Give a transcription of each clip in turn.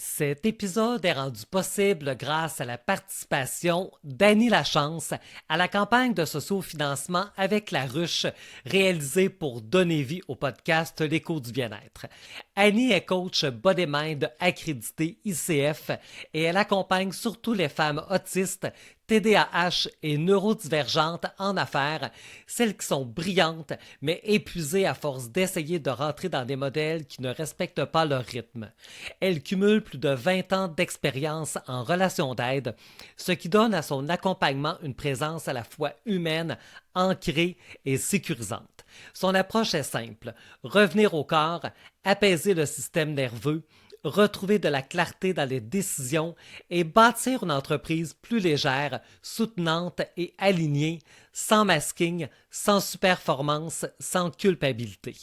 Cet épisode est rendu possible grâce à la participation d'Annie Lachance à la campagne de socio-financement avec la ruche réalisée pour donner vie au podcast L'écho du bien-être. Annie est coach Body Mind accrédité ICF et elle accompagne surtout les femmes autistes, TDAH et neurodivergentes en affaires, celles qui sont brillantes mais épuisées à force d'essayer de rentrer dans des modèles qui ne respectent pas leur rythme. Elle cumule plus de 20 ans d'expérience en relation d'aide, ce qui donne à son accompagnement une présence à la fois humaine, ancrée et sécurisante. Son approche est simple: revenir au corps, apaiser le système nerveux, retrouver de la clarté dans les décisions et bâtir une entreprise plus légère, soutenante et alignée, sans masking, sans superperformance, sans culpabilité.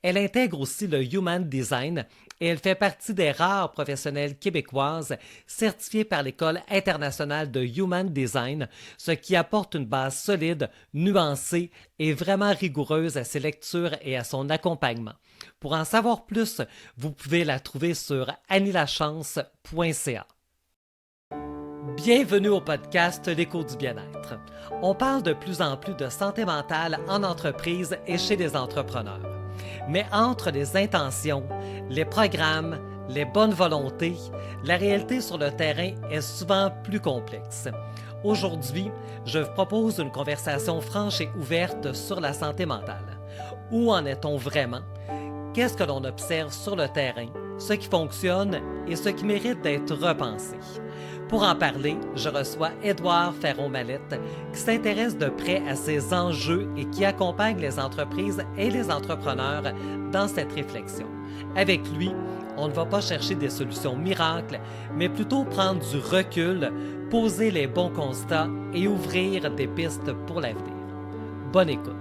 Elle intègre aussi le Human Design et elle fait partie des rares professionnels québécoises certifiées par l'École internationale de Human Design, ce qui apporte une base solide, nuancée et vraiment rigoureuse à ses lectures et à son accompagnement. Pour en savoir plus, vous pouvez la trouver sur annielachance.ca. Bienvenue au podcast L'écho du bien-être. On parle de plus en plus de santé mentale en entreprise et chez les entrepreneurs. Mais entre les intentions, les programmes, les bonnes volontés, la réalité sur le terrain est souvent plus complexe. Aujourd'hui, je vous propose une conversation franche et ouverte sur la santé mentale. Où en est-on vraiment? Qu'est-ce que l'on observe sur le terrain, ce qui fonctionne et ce qui mérite d'être repensé? Pour en parler, je reçois Édouard Ferron-Mallette, qui s'intéresse de près à ces enjeux et qui accompagne les entreprises et les entrepreneurs dans cette réflexion. Avec lui, on ne va pas chercher des solutions miracles, mais plutôt prendre du recul, poser les bons constats et ouvrir des pistes pour l'avenir. Bonne écoute.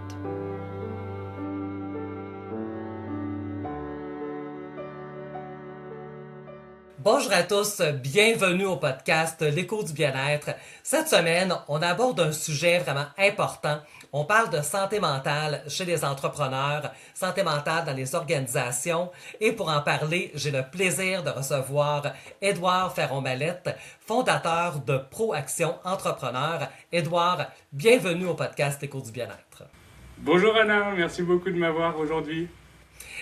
Bonjour à tous, bienvenue au podcast L'écho du bien-être. Cette semaine, on aborde un sujet vraiment important. On parle de santé mentale chez les entrepreneurs, santé mentale dans les organisations. Et pour en parler, j'ai le plaisir de recevoir Édouard Ferron-Mallette, fondateur de Proaction Entrepreneur. Édouard, bienvenue au podcast L'écho du bien-être. Bonjour Anna, merci beaucoup de m'avoir aujourd'hui.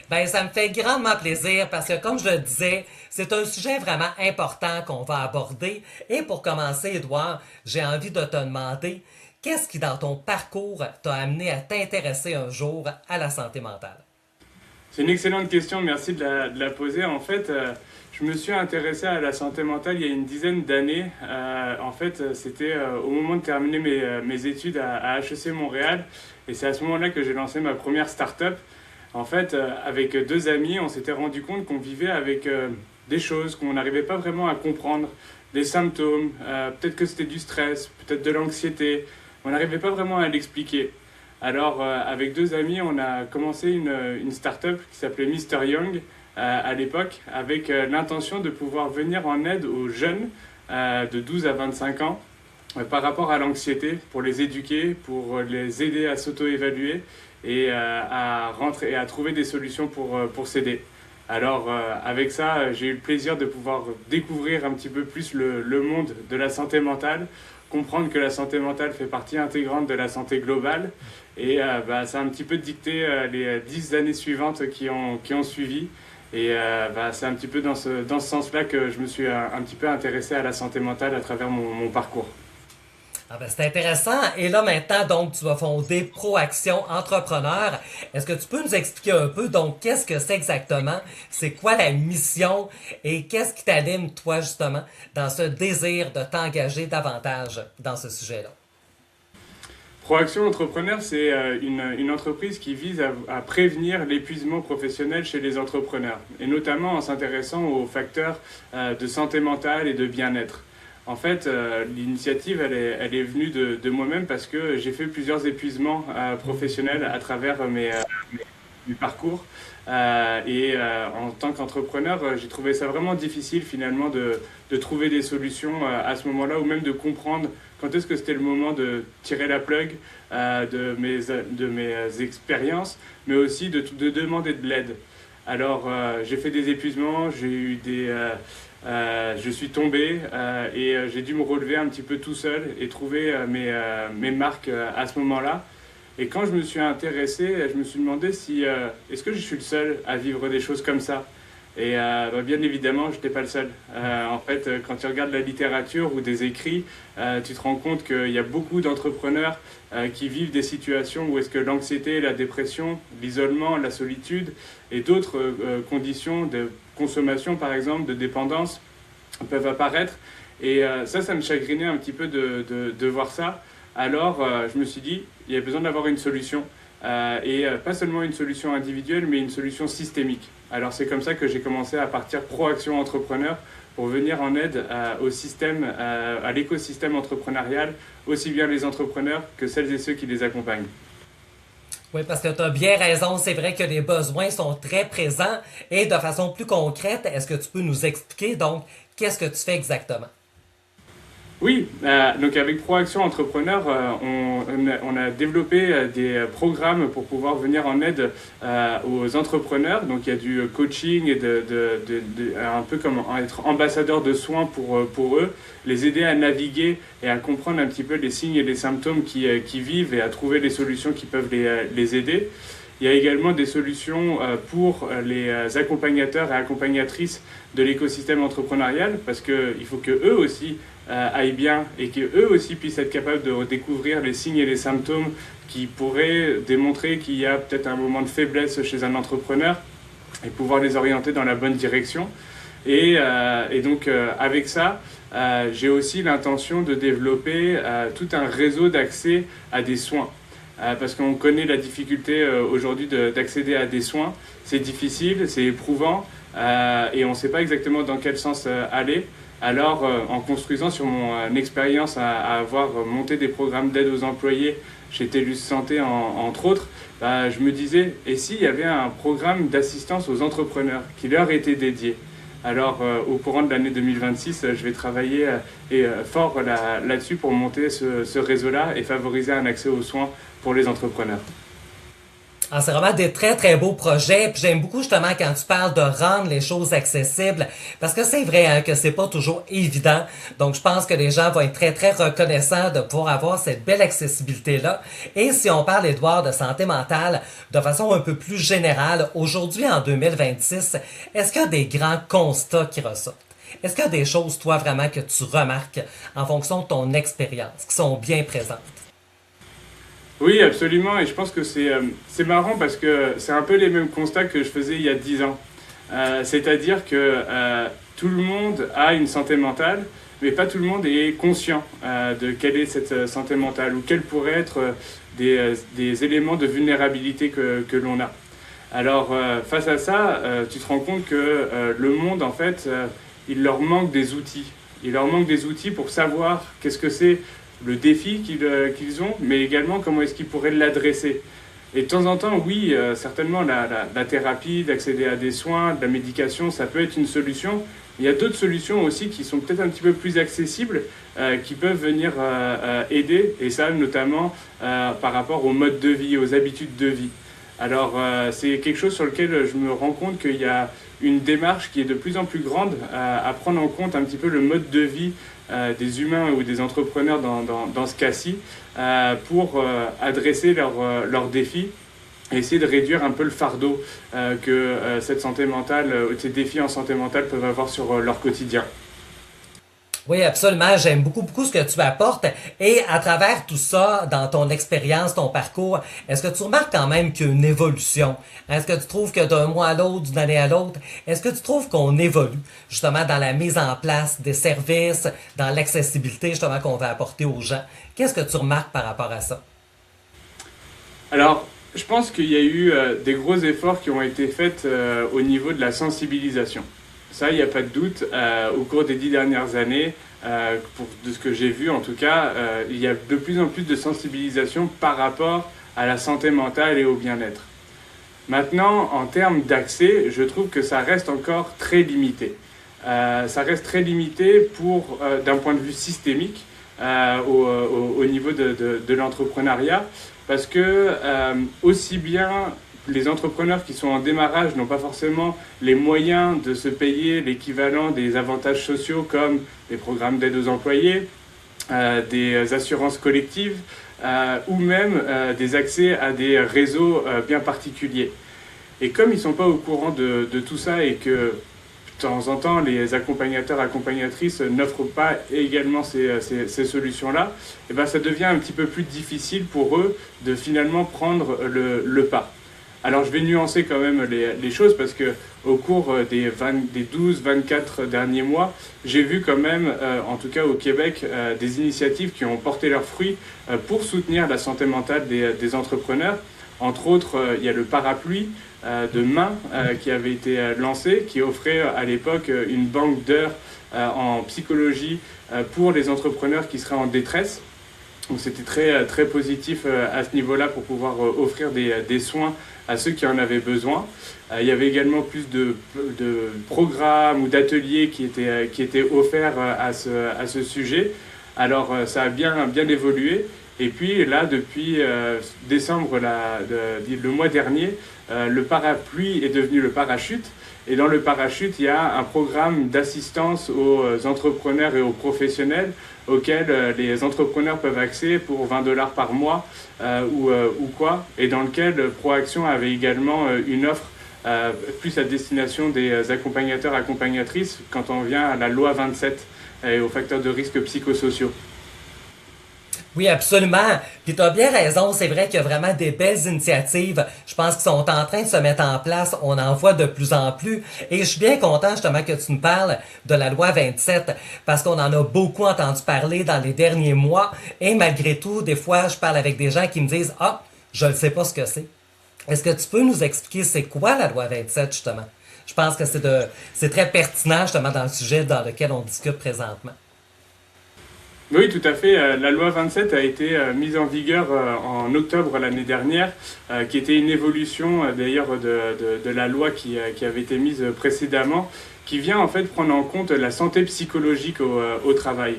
Ben, ça me fait grandement plaisir parce que, comme je le disais, c'est un sujet vraiment important qu'on va aborder. Et pour commencer, Édouard, j'ai envie de te demander, qu'est-ce qui, dans ton parcours, t'a amené à t'intéresser un jour à la santé mentale? C'est une excellente question, merci de la poser. En fait, je me suis intéressé à la santé mentale il y a une dizaine d'années. C'était au moment de terminer mes études à HEC Montréal. Et c'est à ce moment-là que j'ai lancé ma première start-up. En fait, avec deux amis, on s'était rendu compte qu'on vivait avec des choses qu'on n'arrivait pas vraiment à comprendre, des symptômes, peut-être que c'était du stress, peut-être de l'anxiété. On n'arrivait pas vraiment à l'expliquer. Alors, avec deux amis, on a commencé une start-up qui s'appelait Mr. Young à l'époque, avec l'intention de pouvoir venir en aide aux jeunes de 12 à 25 ans par rapport à l'anxiété, pour les éduquer, pour les aider à s'auto-évaluer et à rentrer et à trouver des solutions pour s'aider. Alors avec ça, j'ai eu le plaisir de pouvoir découvrir un petit peu plus le monde de la santé mentale, comprendre que la santé mentale fait partie intégrante de la santé globale et ça a un petit peu dicté les 10 années suivantes qui ont suivi. Et c'est un petit peu dans ce sens-là que je me suis un petit peu intéressé à la santé mentale à travers mon parcours. Ah ben c'est intéressant. Et là maintenant, donc, tu vas fonder Proaction Entrepreneur. Est-ce que tu peux nous expliquer un peu, donc, qu'est-ce que c'est exactement? C'est quoi la mission? Et qu'est-ce qui t'anime, toi, justement, dans ce désir de t'engager davantage dans ce sujet-là? Proaction Entrepreneur, c'est une entreprise qui vise à prévenir l'épuisement professionnel chez les entrepreneurs, et notamment en s'intéressant aux facteurs de santé mentale et de bien-être. En fait, l'initiative, elle est venue de moi-même parce que j'ai fait plusieurs épuisements professionnels à travers mes parcours. En tant qu'entrepreneur, j'ai trouvé ça vraiment difficile finalement de trouver des solutions à ce moment-là, ou même de comprendre quand est-ce que c'était le moment de tirer la plug de mes expériences, mais aussi de demander de l'aide. Alors, j'ai fait des épuisements, j'ai eu je suis tombé et j'ai dû me relever un petit peu tout seul et trouver mes marques à ce moment-là. Et quand je me suis intéressé, je me suis demandé si est-ce que je suis le seul à vivre des choses comme ça. Et bien évidemment, je n'étais pas le seul. En fait, quand tu regardes la littérature ou des écrits, tu te rends compte qu'il y a beaucoup d'entrepreneurs qui vivent des situations où est-ce que l'anxiété, la dépression, l'isolement, la solitude et d'autres conditions de consommation, par exemple, de dépendance, peuvent apparaître. Et ça me chagrinait un petit peu de voir ça. Alors, je me suis dit, il y a besoin d'avoir une solution. Et pas seulement une solution individuelle, mais une solution systémique. Alors c'est comme ça que j'ai commencé à partir Proaction Entrepreneur pour venir en aide au système, à l'écosystème entrepreneurial, aussi bien les entrepreneurs que celles et ceux qui les accompagnent. Oui, parce que tu as bien raison, c'est vrai que les besoins sont très présents et de façon plus concrète, est-ce que tu peux nous expliquer donc qu'est-ce que tu fais exactement? Oui, donc avec Proaction Entrepreneur, on a développé des programmes pour pouvoir venir en aide aux entrepreneurs. Donc il y a du coaching et un peu comme être ambassadeur de soins pour eux, les aider à naviguer et à comprendre un petit peu les signes et les symptômes qui vivent et à trouver les solutions qui peuvent les aider. Il y a également des solutions pour les accompagnateurs et accompagnatrices de l'écosystème entrepreneurial parce qu'il faut qu'eux aussi aillent bien et qu'eux aussi puissent être capables de découvrir les signes et les symptômes qui pourraient démontrer qu'il y a peut-être un moment de faiblesse chez un entrepreneur et pouvoir les orienter dans la bonne direction. Et donc avec ça, j'ai aussi l'intention de développer tout un réseau d'accès à des soins. Parce qu'on connaît la difficulté aujourd'hui d'accéder à des soins. C'est difficile, c'est éprouvant et on ne sait pas exactement dans quel sens aller. Alors, en construisant sur mon expérience à avoir monté des programmes d'aide aux employés chez TELUS Santé, entre autres, je me disais, et s'il y avait un programme d'assistance aux entrepreneurs qui leur était dédié? Alors, au courant de l'année 2026, je vais travailler fort là-dessus pour monter ce réseau-là et favoriser un accès aux soins pour les entrepreneurs. Ah, c'est vraiment des très très beaux projets. Puis j'aime beaucoup justement quand tu parles de rendre les choses accessibles, parce que c'est vrai hein, que c'est pas toujours évident. Donc je pense que les gens vont être très très reconnaissants de pouvoir avoir cette belle accessibilité-là. Et si on parle, Édouard, de santé mentale de façon un peu plus générale, aujourd'hui en 2026, est-ce qu'il y a des grands constats qui ressortent? Est-ce qu'il y a des choses, toi, vraiment, que tu remarques en fonction de ton expérience, qui sont bien présentes? Oui, absolument. Et je pense que c'est marrant parce que c'est un peu les mêmes constats que je faisais il y a 10 ans. C'est-à-dire que tout le monde a une santé mentale, mais pas tout le monde est conscient de quelle est cette santé mentale ou quels pourraient être des éléments de vulnérabilité que l'on a. Alors, face à ça, tu te rends compte que le monde, en fait, il leur manque des outils. Il leur manque des outils pour savoir qu'est-ce que c'est le défi qu'ils ont, mais également comment est-ce qu'ils pourraient l'adresser. Et de temps en temps, oui, certainement, la thérapie, d'accéder à des soins, de la médication, ça peut être une solution. Il y a d'autres solutions aussi qui sont peut-être un petit peu plus accessibles, qui peuvent venir aider, et ça notamment par rapport au mode de vie, aux habitudes de vie. Alors, c'est quelque chose sur lequel je me rends compte qu'il y a une démarche qui est de plus en plus grande à prendre en compte un petit peu le mode de vie des humains ou des entrepreneurs dans ce cas-ci pour adresser leurs défis et essayer de réduire un peu le fardeau que cette santé mentale, ces défis en santé mentale peuvent avoir sur leur quotidien. Oui, absolument. J'aime beaucoup, beaucoup ce que tu apportes. Et à travers tout ça, dans ton expérience, ton parcours, est-ce que tu remarques quand même qu'il y a une évolution? Est-ce que tu trouves que d'un mois à l'autre, d'une année à l'autre, est-ce que tu trouves qu'on évolue justement dans la mise en place des services, dans l'accessibilité justement qu'on va apporter aux gens? Qu'est-ce que tu remarques par rapport à ça? Alors, je pense qu'il y a eu des gros efforts qui ont été faits au niveau de la sensibilisation. Ça, il n'y a pas de doute. Au cours des 10 dernières années, de ce que j'ai vu en tout cas, il y a de plus en plus de sensibilisation par rapport à la santé mentale et au bien-être. Maintenant, en termes d'accès, je trouve que ça reste encore très limité. Ça reste très limité d'un point de vue systémique au niveau de l'entrepreneuriat, parce que aussi bien les entrepreneurs qui sont en démarrage n'ont pas forcément les moyens de se payer l'équivalent des avantages sociaux comme des programmes d'aide aux employés, des assurances collectives ou même des accès à des réseaux bien particuliers. Et comme ils ne sont pas au courant de tout ça et que de temps en temps, les accompagnateurs, accompagnatrices n'offrent pas également ces solutions-là, et ben ça devient un petit peu plus difficile pour eux de finalement prendre le pas. Alors je vais nuancer quand même les choses parce que au cours des 12-24 derniers mois, j'ai vu quand même, en tout cas au Québec, des initiatives qui ont porté leurs fruits pour soutenir la santé mentale des entrepreneurs. Entre autres, il y a le parapluie de main qui avait été lancé, qui offrait à l'époque une banque d'heures en psychologie pour les entrepreneurs qui seraient en détresse. Donc c'était très positif à ce niveau-là pour pouvoir offrir des soins à ceux qui en avaient besoin. Il y avait également plus de programmes ou d'ateliers qui étaient offerts à ce sujet. Alors ça a bien évolué. Et puis là, depuis décembre, le mois dernier, le parapluie est devenu le parachute. Et dans le parachute, il y a un programme d'assistance aux entrepreneurs et aux professionnels auquel les entrepreneurs peuvent accéder pour 20$ par mois ou quoi. Et dans lequel Proaction avait également une offre plus à destination des accompagnateurs, accompagnatrices quand on vient à la loi 27 et aux facteurs de risque psychosociaux. Oui, absolument. Puis tu as bien raison, c'est vrai qu'il y a vraiment des belles initiatives. Je pense qu'ils sont en train de se mettre en place. On en voit de plus en plus. Et je suis bien content justement que tu nous parles de la loi 27 parce qu'on en a beaucoup entendu parler dans les derniers mois. Et malgré tout, des fois, je parle avec des gens qui me disent « Ah, je ne sais pas ce que c'est. » Est-ce que tu peux nous expliquer c'est quoi la loi 27 justement? Je pense que c'est très pertinent justement dans le sujet dans lequel on discute présentement. Oui, tout à fait. La loi 27 a été mise en vigueur en octobre l'année dernière, qui était une évolution d'ailleurs de la loi qui avait été mise précédemment, qui vient en fait prendre en compte la santé psychologique au travail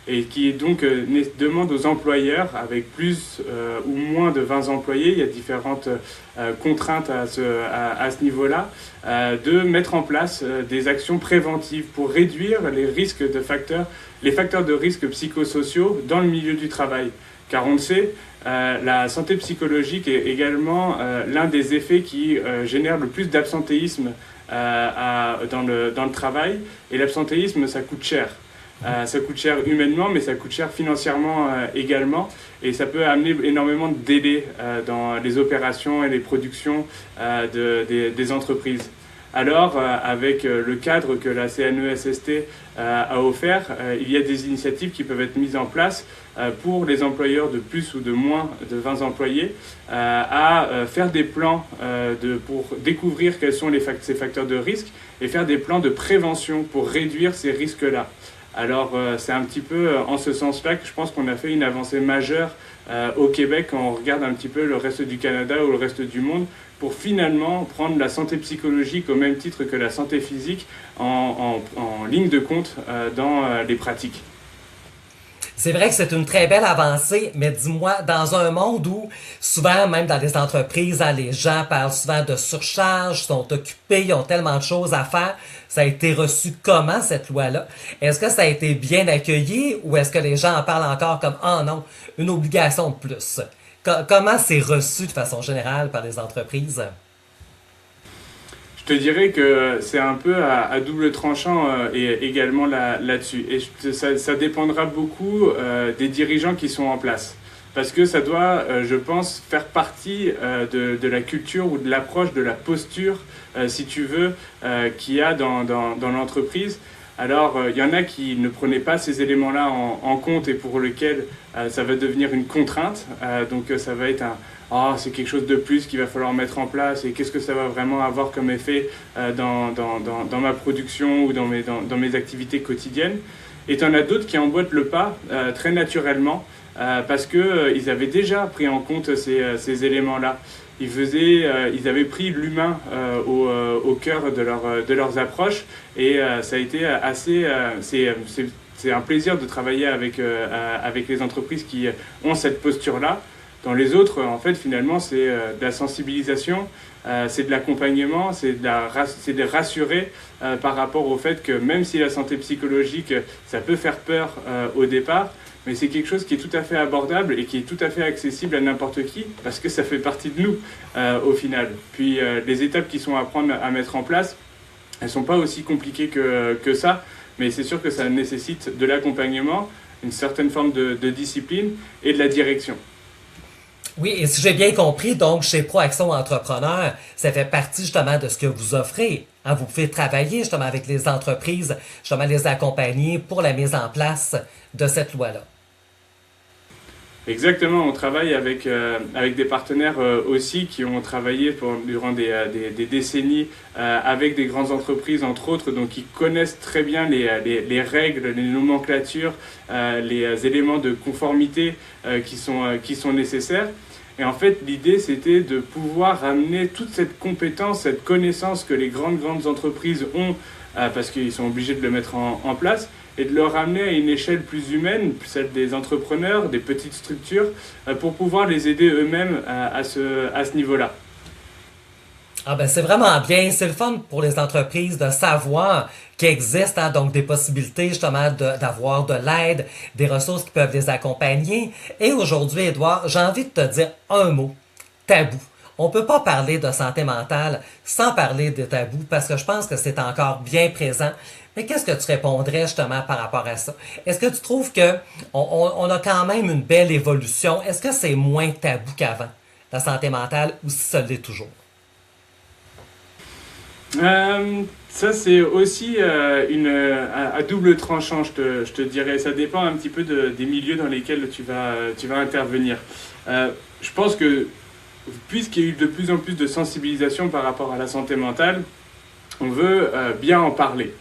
et qui donc demande aux employeurs, avec plus ou moins de 20 employés, il y a différentes contraintes à ce niveau-là, de mettre en place des actions préventives pour réduire les facteurs de risque psychosociaux dans le milieu du travail. Car on le sait, la santé psychologique est également l'un des effets qui génère le plus d'absentéisme dans le travail. Et l'absentéisme, ça coûte cher. Ça coûte cher humainement, mais ça coûte cher financièrement également. Et ça peut amener énormément de délais dans les opérations et les productions des entreprises. Alors, avec le cadre que la CNESST a offert, il y a des initiatives qui peuvent être mises en place pour les employeurs de plus ou de moins de 20 employés à faire des plans pour découvrir quels sont ces facteurs de risque et faire des plans de prévention pour réduire ces risques-là. Alors, c'est un petit peu en ce sens-là que je pense qu'on a fait une avancée majeure au Québec quand on regarde un petit peu le reste du Canada ou le reste du monde pour finalement prendre la santé psychologique au même titre que la santé physique en ligne de compte dans les pratiques. C'est vrai que c'est une très belle avancée, mais dis-moi, dans un monde où souvent, même dans les entreprises, les gens parlent souvent de surcharge, sont occupés, ils ont tellement de choses à faire, ça a été reçu comment cette loi-là? Est-ce que ça a été bien accueilli ou est-ce que les gens en parlent encore comme « Ah non, une obligation de plus ». Comment c'est reçu de façon générale par les entreprises? Je te dirais que c'est un peu à double tranchant et également là-dessus. Et ça dépendra beaucoup des dirigeants qui sont en place. Parce que ça doit, je pense, faire partie de la culture ou de l'approche, de la posture, si tu veux, qu'il y a dans l'entreprise. Alors, il y en a qui ne prenaient pas ces éléments-là en compte et pour lesquels ça va devenir une contrainte. Donc, ça va être c'est quelque chose de plus qu'il va falloir mettre en place et qu'est-ce que ça va vraiment avoir comme effet dans ma production ou dans mes activités quotidiennes. Et tu en as d'autres qui emboîtent le pas très naturellement parce qu'ils avaient déjà pris en compte ces éléments-là. Ils avaient pris l'humain au cœur de leurs approches et ça a été assez... c'est un plaisir de travailler avec les entreprises qui ont cette posture-là Dans les autres, en fait, finalement, c'est de la sensibilisation, c'est de l'accompagnement, c'est de les rassurer par rapport au fait que même si la santé psychologique, ça peut faire peur au départ, mais c'est quelque chose qui est tout à fait abordable et qui est tout à fait accessible à n'importe qui, parce que ça fait partie de nous au final. Puis les étapes qui sont à prendre, à mettre en place, elles ne sont pas aussi compliquées que ça, mais c'est sûr que ça nécessite de l'accompagnement, une certaine forme de discipline et de la direction. Oui, et si j'ai bien compris, donc chez Proaction Entrepreneur, ça fait partie justement de ce que vous offrez. Hein, vous pouvez travailler justement avec les entreprises, justement les accompagner pour la mise en place de cette loi-là. Exactement, on travaille avec des partenaires aussi qui ont travaillé durant des décennies avec des grandes entreprises, entre autres, donc qui connaissent très bien les règles, les nomenclatures, les éléments de conformité qui sont nécessaires. Et en fait, l'idée, c'était de pouvoir amener toute cette compétence, cette connaissance que les grandes entreprises ont, parce qu'ils sont obligés de le mettre en place, et de le ramener à une échelle plus humaine, celle des entrepreneurs, des petites structures, pour pouvoir les aider eux-mêmes à ce niveau-là. Ah ben c'est vraiment bien, c'est le fun pour les entreprises de savoir qu'il existe donc des possibilités justement d'avoir de l'aide, des ressources qui peuvent les accompagner. Et aujourd'hui, Édouard, j'ai envie de te dire un mot, tabou. On ne peut pas parler de santé mentale sans parler de tabou parce que je pense que c'est encore bien présent. Mais qu'est-ce que tu répondrais justement par rapport à ça? Est-ce que tu trouves que on a quand même une belle évolution? Est-ce que c'est moins tabou qu'avant, la santé mentale, ou si ça l'est toujours? Ça, c'est aussi à double tranchant, je te dirais. Ça dépend un petit peu des milieux dans lesquels tu vas intervenir. Je pense que puisqu'il y a eu de plus en plus de sensibilisation par rapport à la santé mentale, on veut bien en parler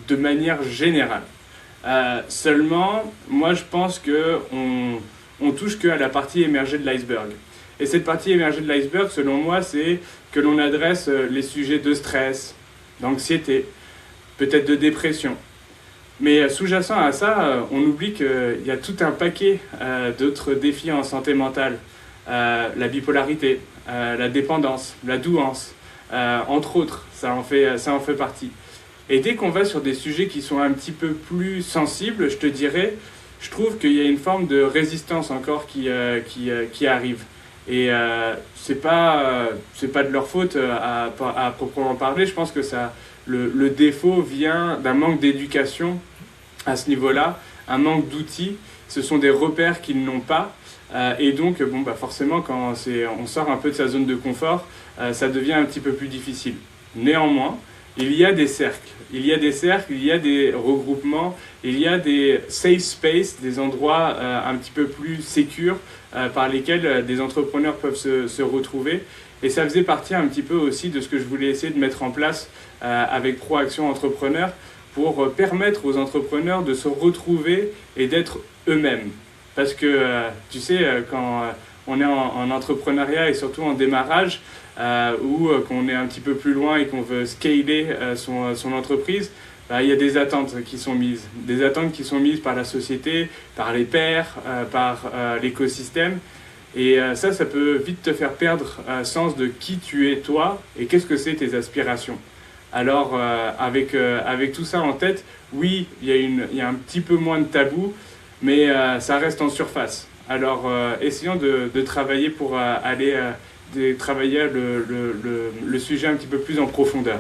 de manière générale. Seulement, moi je pense qu'on touche qu'à la partie émergée de l'iceberg. Et cette partie émergée de l'iceberg, selon moi, c'est que l'on adresse les sujets de stress, d'anxiété, peut-être de dépression. Mais sous-jacent à ça, on oublie qu'il y a tout un paquet d'autres défis en santé mentale. La bipolarité, la dépendance, la douance, entre autres, ça en fait partie. Et dès qu'on va sur des sujets qui sont un petit peu plus sensibles, je te dirais, je trouve qu'il y a une forme de résistance encore qui arrive. Et c'est pas de leur faute à proprement parler. Je pense que le défaut vient d'un manque d'éducation à ce niveau-là, un manque d'outils. Ce sont des repères qu'ils n'ont pas. Et donc, forcément, quand on sort un peu de sa zone de confort, ça devient un petit peu plus difficile. Néanmoins, il y a des cercles, il y a des regroupements, il y a des safe spaces, des endroits un petit peu plus sécures par lesquels des entrepreneurs peuvent se retrouver. Et ça faisait partie un petit peu aussi de ce que je voulais essayer de mettre en place avec Proaction Entrepreneur pour permettre aux entrepreneurs de se retrouver et d'être eux-mêmes. Parce que, tu sais, quand on est en entrepreneuriat et surtout en démarrage, ou qu'on est un petit peu plus loin et qu'on veut scaler son entreprise, il y a des attentes qui sont mises. Des attentes qui sont mises par la société, par les pairs, par l'écosystème. Et ça peut vite te faire perdre sens de qui tu es toi et qu'est-ce que c'est tes aspirations. Alors, avec tout ça en tête, oui, il y a un petit peu moins de tabou, mais ça reste en surface. Alors, essayons de travailler pour aller travailler le sujet un petit peu plus en profondeur.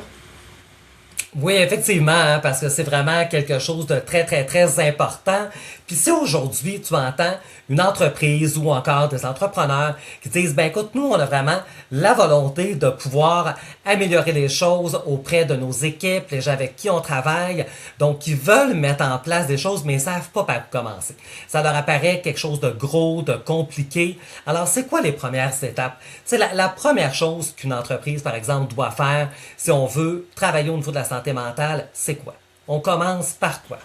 Oui, effectivement, hein, parce que c'est vraiment quelque chose de très, très, très important. Puis si aujourd'hui, tu entends une entreprise ou encore des entrepreneurs qui disent, ben écoute, nous, on a vraiment la volonté de pouvoir améliorer les choses auprès de nos équipes, les gens avec qui on travaille, donc qui veulent mettre en place des choses, mais ils savent pas par où commencer. Ça leur apparaît quelque chose de gros, de compliqué. Alors, c'est quoi les premières étapes? Tu sais, la première chose qu'une entreprise, par exemple, doit faire si on veut travailler au niveau de la santé mentale, c'est quoi? On commence par quoi?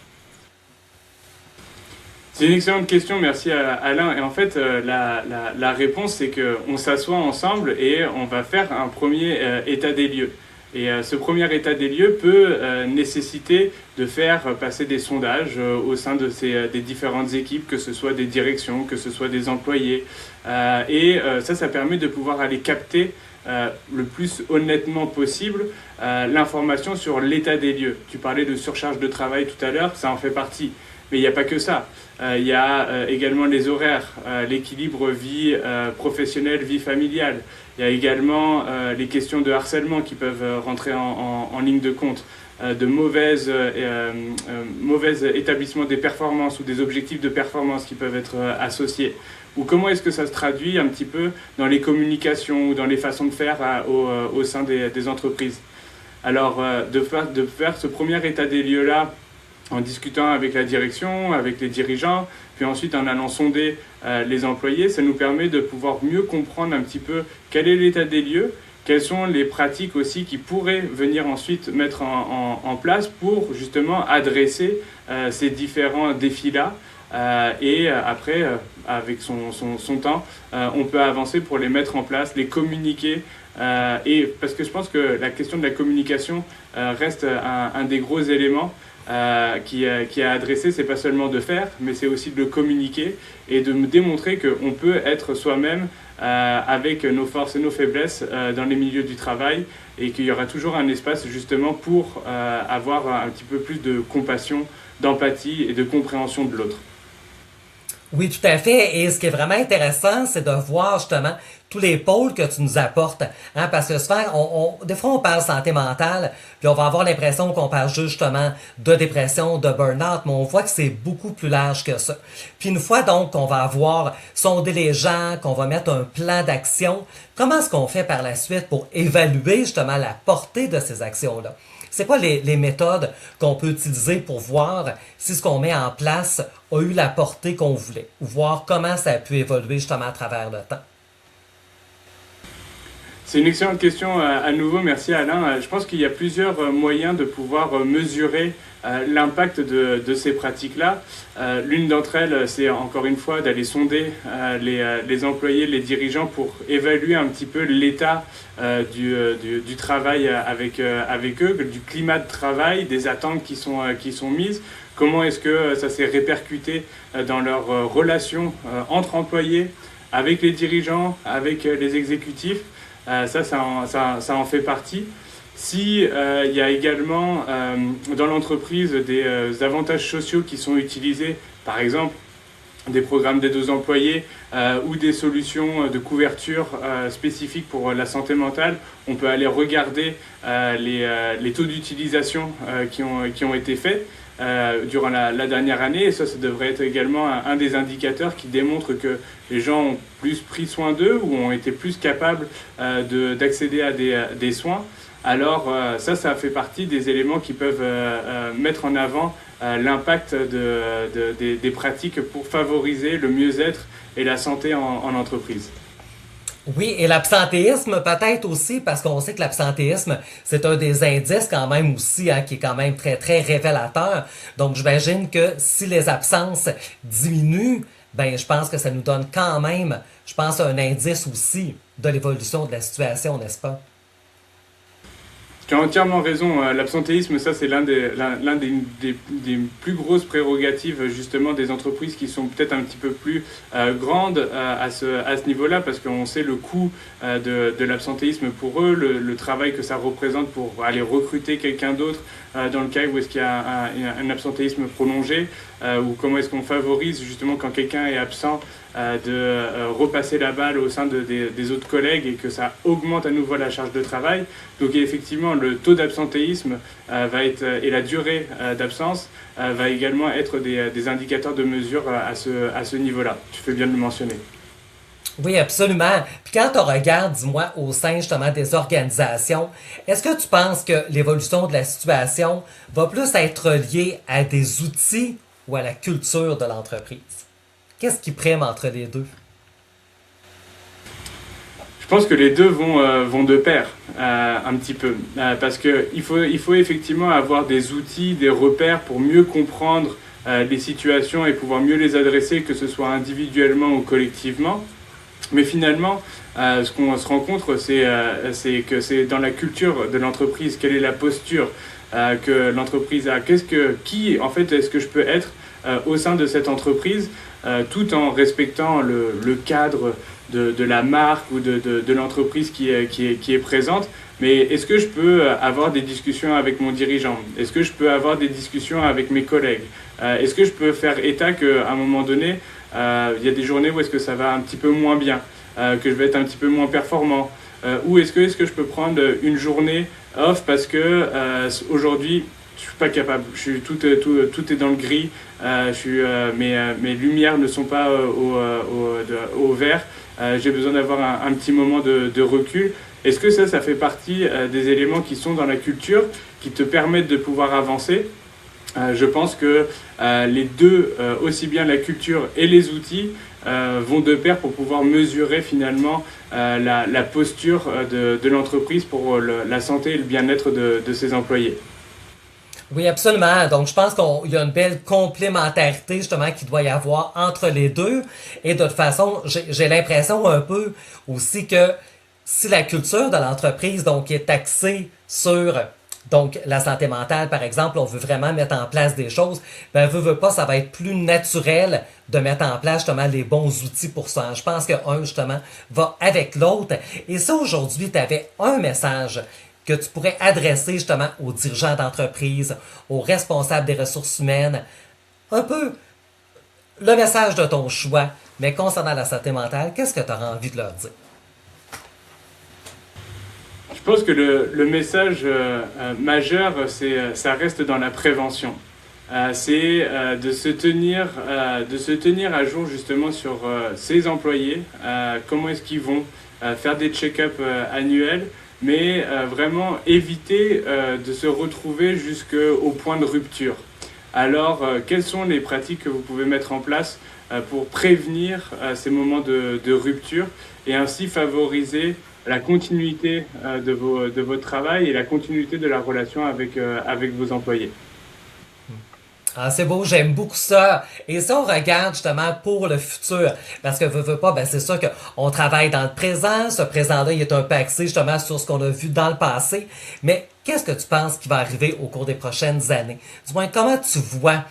C'est une excellente question, merci Alain. Et en fait, la réponse, c'est qu'on s'assoit ensemble et on va faire un premier état des lieux. Et ce premier état des lieux peut nécessiter de faire passer des sondages au sein de des différentes équipes, que ce soit des directions, que ce soit des employés. Ça permet de pouvoir aller capter le plus honnêtement possible l'information sur l'état des lieux. Tu parlais de surcharge de travail tout à l'heure, ça en fait partie. Mais il n'y a pas que ça. Il y a également les horaires, l'équilibre vie professionnelle, vie familiale. Il y a également les questions de harcèlement qui peuvent rentrer en ligne de compte, de mauvais établissements des performances ou des objectifs de performance qui peuvent être associés. Ou comment est-ce que ça se traduit un petit peu dans les communications ou dans les façons de faire au sein des entreprises. Alors, de faire ce premier état des lieux-là, en discutant avec la direction, avec les dirigeants, puis ensuite en allant sonder les employés, ça nous permet de pouvoir mieux comprendre un petit peu quel est l'état des lieux, quelles sont les pratiques aussi qui pourraient venir ensuite mettre en place pour justement adresser ces différents défis-là. Après, avec son temps, on peut avancer pour les mettre en place, les communiquer. Et parce que je pense que la question de la communication reste un des gros éléments qui est adressé, c'est pas seulement de faire, mais c'est aussi de le communiquer et de me démontrer qu'on peut être soi-même avec nos forces et nos faiblesses dans les milieux du travail et qu'il y aura toujours un espace justement pour avoir un petit peu plus de compassion, d'empathie et de compréhension de l'autre. Oui, tout à fait. Et ce qui est vraiment intéressant, c'est de voir justement tous les pôles que tu nous apportes. Hein, parce que souvent, des fois, on parle santé mentale, puis on va avoir l'impression qu'on parle justement de dépression, de burn-out, mais on voit que c'est beaucoup plus large que ça. Puis une fois donc qu'on va avoir sondé les gens, qu'on va mettre un plan d'action, comment est-ce qu'on fait par la suite pour évaluer justement la portée de ces actions-là? C'est quoi les méthodes qu'on peut utiliser pour voir si ce qu'on met en place a eu la portée qu'on voulait, ou voir comment ça a pu évoluer justement à travers le temps? C'est une excellente question à nouveau, merci Alain. Je pense qu'il y a plusieurs moyens de pouvoir mesurer l'impact de ces pratiques-là. L'une d'entre elles, c'est encore une fois d'aller sonder les employés, les dirigeants pour évaluer un petit peu l'état du travail avec eux, du climat de travail, des attentes qui sont mises. Comment est-ce que ça s'est répercuté dans leurs relations entre employés, avec les dirigeants, avec les exécutifs. Ça en fait partie. Si il y a également dans l'entreprise des avantages sociaux qui sont utilisés, par exemple des programmes d'aide aux employés ou des solutions de couverture spécifiques pour la santé mentale, on peut aller regarder les taux d'utilisation qui ont été faits durant la dernière année. Et ça devrait être également un des indicateurs qui démontre que les gens ont plus pris soin d'eux ou ont été plus capables d'accéder à des soins. Alors ça fait partie des éléments qui peuvent mettre en avant l'impact des pratiques pour favoriser le mieux-être et la santé en entreprise. Oui, et l'absentéisme peut-être aussi, parce qu'on sait que l'absentéisme, c'est un des indices quand même aussi, hein, qui est quand même très, très révélateur. Donc, j'imagine que si les absences diminuent, ben, je pense que ça nous donne quand même, je pense, un indice aussi de l'évolution de la situation, n'est-ce pas? Tu as entièrement raison. L'absentéisme, ça, c'est l'un des plus grosses prérogatives, justement, des entreprises qui sont peut-être un petit peu plus grandes à ce niveau-là, parce qu'on sait le coût de l'absentéisme pour eux, le travail que ça représente pour aller recruter quelqu'un d'autre dans le cas où est-ce qu'il y a un absentéisme prolongé, ou comment est-ce qu'on favorise, justement, quand quelqu'un est absent, de repasser la balle au sein des autres collègues et que ça augmente à nouveau la charge de travail. Donc effectivement, le taux d'absentéisme et la durée d'absence va également être des indicateurs de mesure à ce niveau-là. Tu fais bien de le mentionner. Oui, absolument. Puis quand on regarde, dis-moi, au sein justement des organisations, est-ce que tu penses que l'évolution de la situation va plus être liée à des outils ou à la culture de l'entreprise? Qu'est-ce qui prime entre les deux? Je pense que les deux vont de pair, un petit peu. Parce qu'il faut effectivement avoir des outils, des repères pour mieux comprendre les situations et pouvoir mieux les adresser, que ce soit individuellement ou collectivement. Mais finalement, ce qu'on se rencontre, c'est que c'est dans la culture de l'entreprise, quelle est la posture que l'entreprise a, qui en fait est-ce que je peux être au sein de cette entreprise, tout en respectant le cadre de la marque ou de l'entreprise qui est présente. Mais est-ce que je peux avoir des discussions avec mon dirigeant? Est-ce que je peux avoir des discussions avec mes collègues? Est-ce que je peux faire état qu'à un moment donné, il y a des journées où est-ce que ça va un petit peu moins bien, que je vais être un petit peu moins performant, ou est-ce que je peux prendre une journée off parce que aujourd'hui je suis pas capable, tout est dans le gris, mes lumières ne sont pas au vert, j'ai besoin d'avoir un petit moment de recul. Est-ce que ça fait partie des éléments qui sont dans la culture, qui te permettent de pouvoir avancer? Je pense que les deux, aussi bien la culture et les outils, vont de pair pour pouvoir mesurer finalement la posture de l'entreprise pour la santé et le bien-être de ses employés. Oui, absolument. Donc, je pense qu'il y a une belle complémentarité justement qu'il doit y avoir entre les deux. Et de toute façon, j'ai l'impression un peu aussi que si la culture de l'entreprise donc est axée sur donc la santé mentale, par exemple, on veut vraiment mettre en place des choses, ben veut pas, ça va être plus naturel de mettre en place justement les bons outils pour ça. Je pense qu'un justement va avec l'autre. Et ça, aujourd'hui, tu avais un message que tu pourrais adresser justement aux dirigeants d'entreprise, aux responsables des ressources humaines, un peu le message de ton choix, mais concernant la santé mentale, qu'est-ce que tu auras envie de leur dire? Je pense que le message majeur, ça reste dans la prévention. C'est de se tenir à jour justement sur ses employés, comment est-ce qu'ils vont, faire des check-up annuels, mais vraiment éviter de se retrouver jusqu'au point de rupture. Alors, quelles sont les pratiques que vous pouvez mettre en place pour prévenir ces moments de rupture et ainsi favoriser la continuité de votre travail et la continuité de la relation avec vos employés? Ah, c'est beau, j'aime beaucoup ça. Et ça, on regarde justement pour le futur. Parce que veut pas, ben c'est sûr qu'on travaille dans le présent. Ce présent-là, il est un peu axé justement sur ce qu'on a vu dans le passé. Mais qu'est-ce que tu penses qui va arriver au cours des prochaines années? Du moins, comment tu vois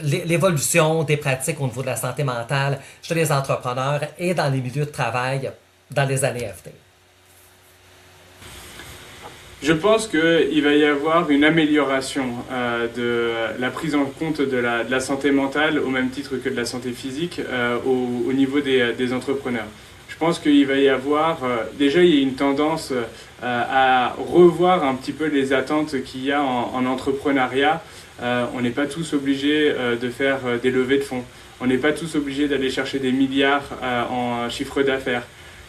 l'évolution des pratiques au niveau de la santé mentale chez les entrepreneurs et dans les milieux de travail dans les années à venir? Je pense qu'il va y avoir une amélioration de la prise en compte de la santé mentale au même titre que de la santé physique au niveau des entrepreneurs. Je pense qu'il va y avoir, déjà il y a une tendance à revoir un petit peu les attentes qu'il y a en entrepreneuriat. On n'est pas tous obligés de faire des levées de fonds. On n'est pas tous obligés d'aller chercher des milliards en chiffre d'affaires.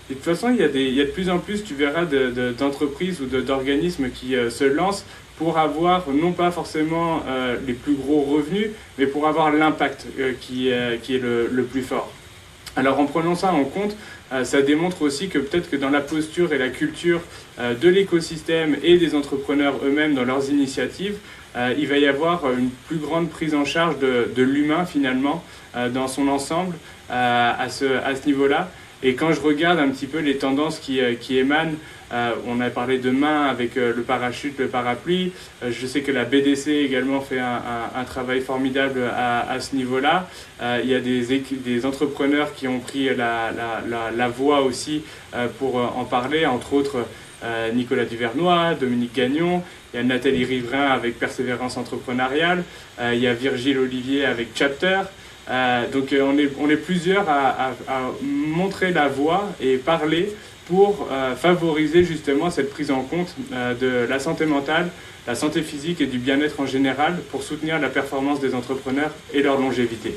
Et de toute façon, il y a de plus en plus, tu verras, d'entreprises ou d'organismes qui se lancent pour avoir non pas forcément les plus gros revenus, mais pour avoir l'impact qui est le plus fort. Alors en prenant ça en compte, ça démontre aussi que peut-être que dans la posture et la culture de l'écosystème et des entrepreneurs eux-mêmes dans leurs initiatives, il va y avoir une plus grande prise en charge de l'humain finalement dans son ensemble à ce niveau-là. Et quand je regarde un petit peu les tendances qui émanent, on a parlé de main avec le parachute, le parapluie. Je sais que la BDC également fait un travail formidable à ce niveau-là. Il y a des entrepreneurs qui ont pris la voie aussi pour en parler, entre autres Nicolas Duvernois, Dominique Gagnon. Il y a Nathalie Riverain avec Persévérance entrepreneuriale. Il y a Virgile Olivier avec Chapter. Donc on est plusieurs à montrer la voie et parler pour favoriser justement cette prise en compte de la santé mentale, la santé physique et du bien-être en général pour soutenir la performance des entrepreneurs et leur longévité.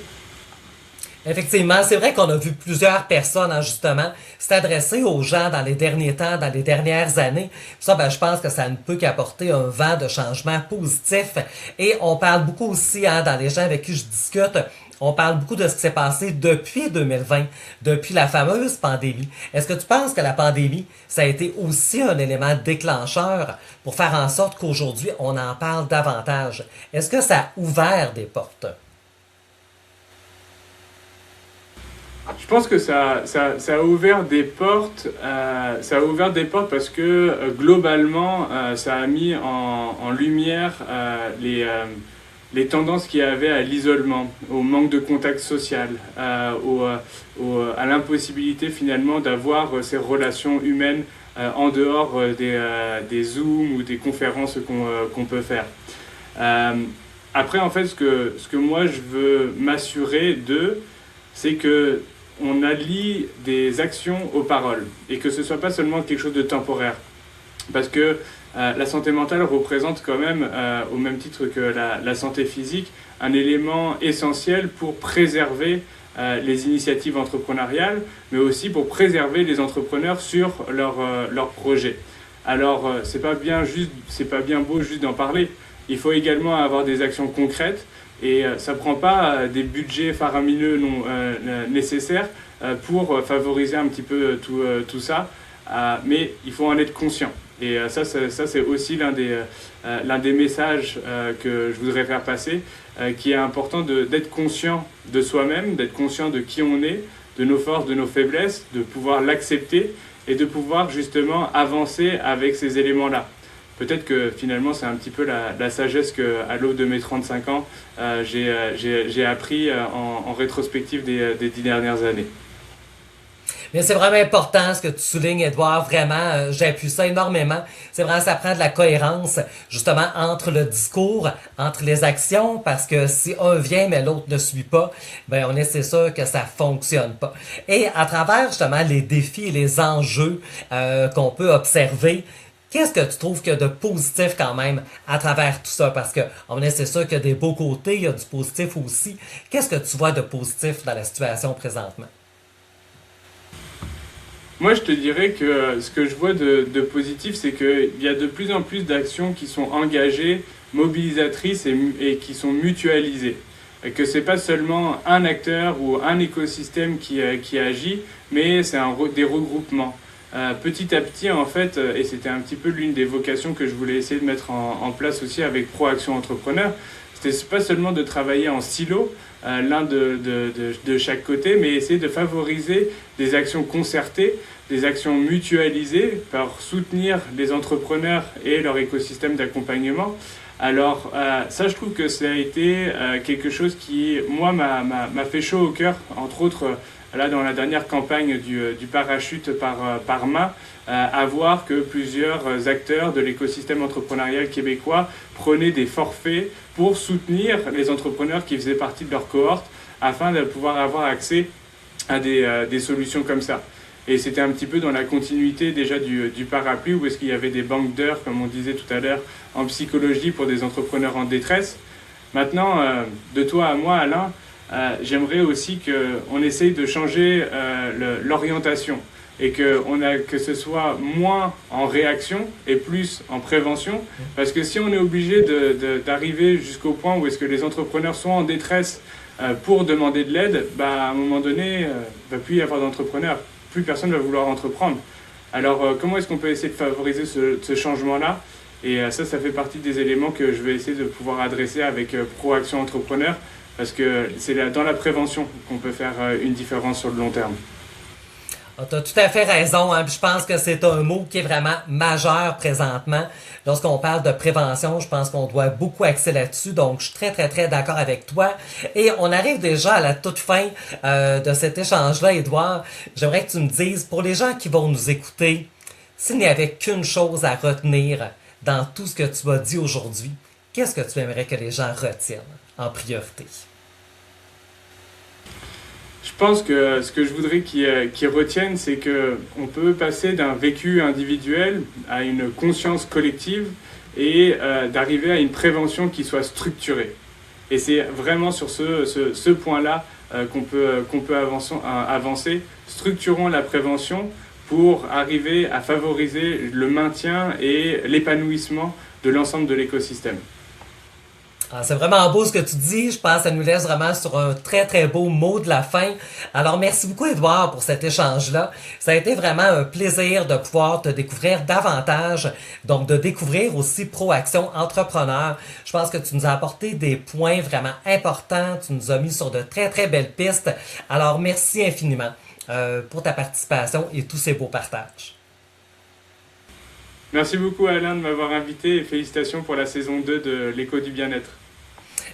Effectivement, c'est vrai qu'on a vu plusieurs personnes, hein, justement, s'adresser aux gens dans les derniers temps, dans les dernières années. Ça, ben, je pense que ça ne peut qu'apporter un vent de changement positif. Et on parle beaucoup aussi, hein, dans les gens avec qui je discute, on parle beaucoup de ce qui s'est passé depuis 2020, depuis la fameuse pandémie. Est-ce que tu penses que la pandémie, ça a été aussi un élément déclencheur pour faire en sorte qu'aujourd'hui, on en parle davantage? Est-ce que ça a ouvert des portes? Je pense que ça a ouvert des portes, ça a ouvert des portes parce que globalement, ça a mis en lumière les tendances qu'il y avait à l'isolement, au manque de contact social, à l'impossibilité finalement d'avoir ces relations humaines en dehors des Zooms ou des conférences qu'on peut faire. Après, en fait, ce que moi je veux m'assurer c'est que on allie des actions aux paroles et que ce ne soit pas seulement quelque chose de temporaire. Parce que la santé mentale représente quand même, au même titre que la santé physique, un élément essentiel pour préserver les initiatives entrepreneuriales, mais aussi pour préserver les entrepreneurs sur leurs projets. Alors, c'est pas bien beau juste d'en parler. Il faut également avoir des actions concrètes. Et ça ne prend pas des budgets faramineux nécessaires pour favoriser un petit peu tout ça, mais il faut en être conscient. Et ça c'est aussi l'un des messages que je voudrais faire passer, qui est important d'être conscient de soi-même, d'être conscient de qui on est, de nos forces, de nos faiblesses, de pouvoir l'accepter et de pouvoir justement avancer avec ces éléments-là. Peut-être que finalement c'est un petit peu la sagesse qu'à l'aube de mes 35 ans, j'ai appris en rétrospective des 10 dernières années. Mais c'est vraiment important ce que tu soulignes, Édouard. Vraiment, j'appuie ça énormément. C'est vraiment, ça prend de la cohérence, justement, entre le discours, entre les actions, parce que si un vient mais l'autre ne suit pas, ben c'est sûr que ça fonctionne pas. Et à travers, justement, les défis et les enjeux qu'on peut observer, qu'est-ce que tu trouves qu'il y a de positif quand même à travers tout ça? Parce que c'est sûr qu'il y a des beaux côtés, il y a du positif aussi. Qu'est-ce que tu vois de positif dans la situation présentement? Moi, je te dirais que ce que je vois de positif, c'est qu'il y a de plus en plus d'actions qui sont engagées, mobilisatrices et qui sont mutualisées. Et que ce n'est pas seulement un acteur ou un écosystème qui agit, mais c'est des regroupements. Petit à petit, en fait, et c'était un petit peu l'une des vocations que je voulais essayer de mettre en place aussi avec Proaction Entrepreneur, c'était pas seulement de travailler en silo, l'un de chaque côté, mais essayer de favoriser des actions concertées, des actions mutualisées pour soutenir les entrepreneurs et leur écosystème d'accompagnement. Alors ça, je trouve que ça a été quelque chose qui, moi, m'a fait chaud au cœur, entre autres, là, dans la dernière campagne du parachute par main, à voir que plusieurs acteurs de l'écosystème entrepreneurial québécois prenaient des forfaits pour soutenir les entrepreneurs qui faisaient partie de leur cohorte afin de pouvoir avoir accès à des solutions comme ça. Et c'était un petit peu dans la continuité déjà du parapluie où est-ce qu'il y avait des banques d'heures, comme on disait tout à l'heure, en psychologie pour des entrepreneurs en détresse. Maintenant, de toi à moi, Alain, j'aimerais aussi qu'on essaye de changer l'orientation et que ce soit moins en réaction et plus en prévention. Parce que si on est obligé d'arriver jusqu'au point où est-ce que les entrepreneurs sont en détresse pour demander de l'aide, à un moment donné, il ne va plus y avoir d'entrepreneurs. Plus personne ne va vouloir entreprendre. Alors, comment est-ce qu'on peut essayer de favoriser ce changement-là? Et ça fait partie des éléments que je vais essayer de pouvoir adresser avec Proaction Entrepreneur, parce que c'est dans la prévention qu'on peut faire une différence sur le long terme. Tu as tout à fait raison. Hein? Je pense que c'est un mot qui est vraiment majeur présentement. Lorsqu'on parle de prévention, je pense qu'on doit beaucoup axer là-dessus. Donc, je suis très, très, très d'accord avec toi. Et on arrive déjà à la toute fin de cet échange-là, Édouard. J'aimerais que tu me dises, pour les gens qui vont nous écouter, s'il n'y avait qu'une chose à retenir dans tout ce que tu as dit aujourd'hui, qu'est-ce que tu aimerais que les gens retiennent en priorité? Je pense que ce que je voudrais qu'ils retiennent, c'est qu'on peut passer d'un vécu individuel à une conscience collective et d'arriver à une prévention qui soit structurée. Et c'est vraiment sur ce point-là qu'on peut avancer. Structurons la prévention pour arriver à favoriser le maintien et l'épanouissement de l'ensemble de l'écosystème. Ah, c'est vraiment beau ce que tu dis. Je pense que ça nous laisse vraiment sur un très, très beau mot de la fin. Alors, merci beaucoup, Édouard, pour cet échange-là. Ça a été vraiment un plaisir de pouvoir te découvrir davantage. Donc, de découvrir aussi Proaction Entrepreneur. Je pense que tu nous as apporté des points vraiment importants. Tu nous as mis sur de très, très belles pistes. Alors, merci infiniment pour ta participation et tous ces beaux partages. Merci beaucoup Alain de m'avoir invité et félicitations pour la saison 2 de l'Écho du bien-être.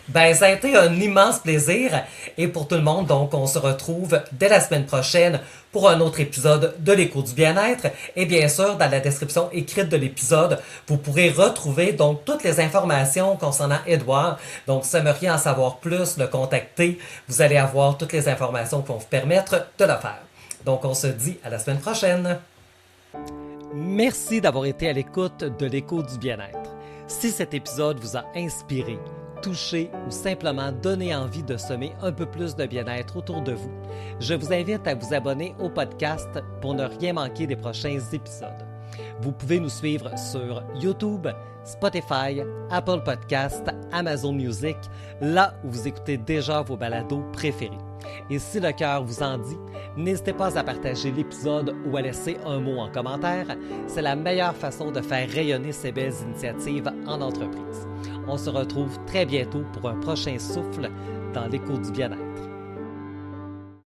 Ben, ça a été un immense plaisir et pour tout le monde, donc on se retrouve dès la semaine prochaine pour un autre épisode de l'Écho du bien-être et bien sûr dans la description écrite de l'épisode, vous pourrez retrouver donc toutes les informations concernant Édouard. Donc si vous aimeriez en savoir plus, le contacter, vous allez avoir toutes les informations qui vont vous permettre de le faire. Donc on se dit à la semaine prochaine. Merci d'avoir été à l'écoute de l'Écho du bien-être. Si cet épisode vous a inspiré, touché ou simplement donné envie de semer un peu plus de bien-être autour de vous, je vous invite à vous abonner au podcast pour ne rien manquer des prochains épisodes. Vous pouvez nous suivre sur YouTube, Spotify, Apple Podcasts, Amazon Music, là où vous écoutez déjà vos balados préférés. Et si le cœur vous en dit, n'hésitez pas à partager l'épisode ou à laisser un mot en commentaire. C'est la meilleure façon de faire rayonner ces belles initiatives en entreprise. On se retrouve très bientôt pour un prochain souffle dans l'Écho du bien-être.